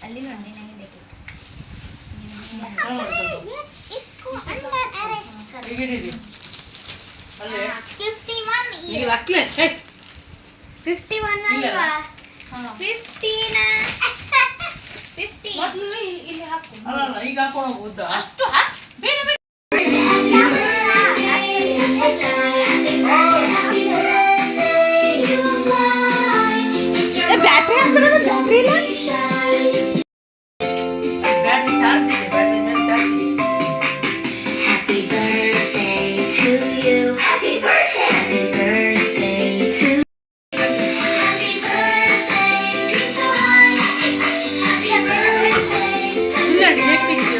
ಅಲ್ಲಿ ನೋಡಿ ನನಗೆ ಬೇಕು. ಈಗ ಹಾಕೊಂಡು ಅಷ್ಟು ಬೇಡ ಬೇಡ. ಬ್ಯಾಟ್ರಿ ಹಾಕ್ತಾರೆ, ಬ್ಯಾಟ್ರಿ ಇಲ್ಲ. ಬ್ಯಾಟ್ರಿ ಚಾರ್ಜ್ ಇದೆ, ಬ್ಯಾಟ್ರಿ ಮೇಲೆ ಚಾರ್ಜ್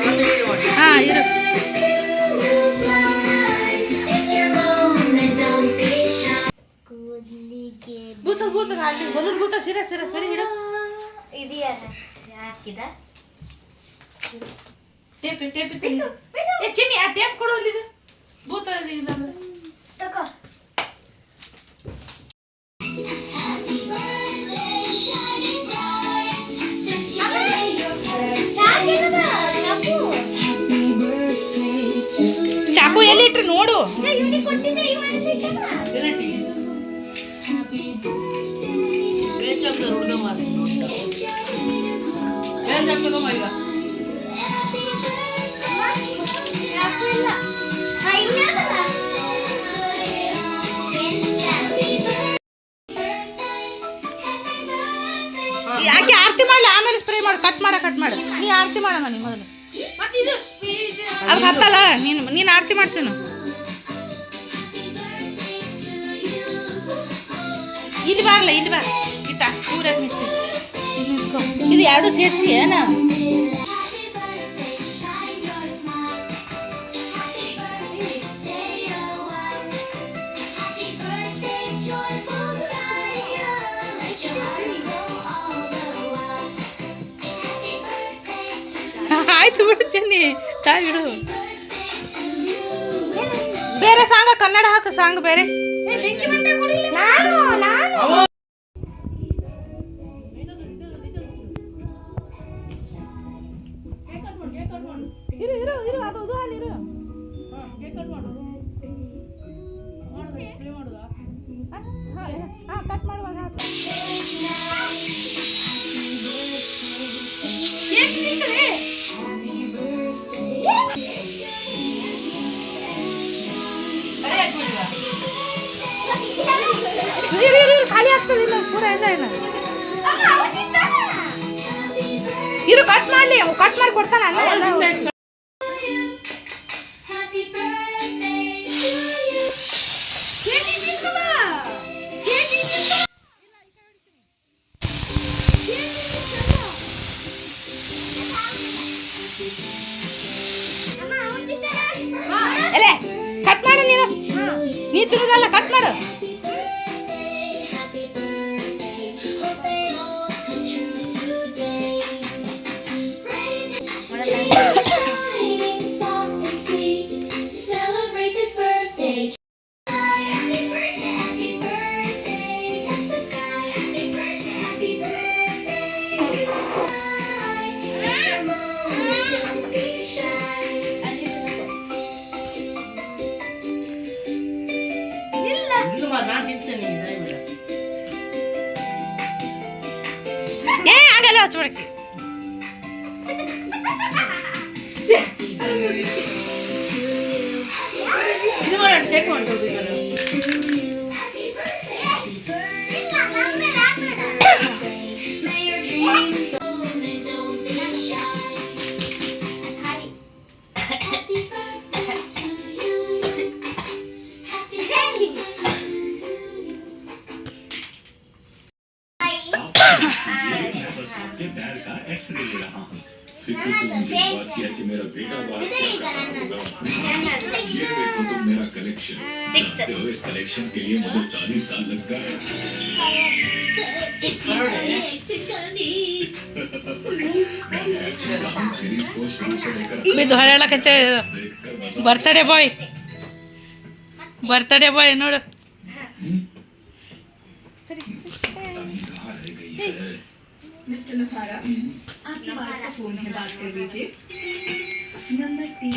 ಇದೆ. ಹಾ ಇರು. ಭೂತ ಭೂತ ಅಲ್ಲಿ ಬಲೂನ್ ಭೂತ ಸಿರ ಸಿರ ಸರಿ ಹಿಡು. ಇದೆಯಾ ಹಾಕಿದ ಟೇಪ್ ಟೇಪ್ ಏ ಚಿನ್ನಿ ಆ ಟೇಪ್ ಕೊಡು ಅಲ್ಲಿ. ಭೂತ ಇಲ್ಲ ತಗೋ. ಚಾಕು ಎಲ್ಲಿ ಇಟ್ರಿ ನೋಡು. ಯಾಕೆ ಆರತಿ ಮಾಡ್ಲಿ, ಆಮೇಲೆ ಸ್ಪ್ರೇ ಮಾಡು. ಕಟ್ ಮಾಡು ನೀ ಆರತಿ ಮಾಡಮ್ಮ. ನೀ ಮೊದಲು ಅದು ಹತ್ತಲ್ಲ. ನೀನು ಆರತಿ ಮಾಡ್ಸೋನು. ಇಲ್ಲಿ ಬಾರಲ್ಲ, ಇಲ್ಲಿ ಬಾರ. ಇಟ್ಟ ಸೂರ್ಯ ನಿಂತು ಇದು ಎರಡು ಸೇರಿಸಿ ಏನ. ಆಯ್ತು ಬಿಡು ಚೆನ್ನಿ, ತಾವಿಡು. ಬೇರೆ ಸಾಂಗ ಕನ್ನಡ ಹಾಕು, ಸಾಂಗ್ ಬೇರೆ. ಇರು ಅದು ಹಾಲಿರು. ಕಟ್ ಮಾಡುವಾಗ ಖಾಲಿ ಆಗ್ತದಿಲ್ಲ ಪೂರ. ಇಲ್ಲ ಇರು, ಕಟ್ ಮಾಡ್ಲಿ. ಕಟ್ ಮಾಡಿ ಕೊಡ್ತಾನ. ಎಲೆ ಕಟ್ ಮಾಡು. ನೀ ತಿನ್ನೋದಲ್ಲ, ಕಟ್ ಮಾಡು. ಆಗಲ್ಲ ಹಚ್ಬಳಕೆ. ಇದು ಮಾಡೋಣ, ಚೆಕ್ ಮಾಡ್ಬೋದು. एक्सरे ले रहा हूँ। फिक्र से मुझे बात किया कि मेरा बेटा बात क्या कर रहा होगा। ये देखो तुम मेरा कलेक्शन जानते हो, इस कलेक्शन के लिए मुझे 40 साल लग गए। मैंने एक्शन कहानी सीरीज को शुरू से लेकर बर्थडे बॉय नोड़ ಸರಿ पता नहीं कहाँ रह गई है। मिस्टर लोहारा आपके पास फोन है, बात कर लीजिए। नंबर 3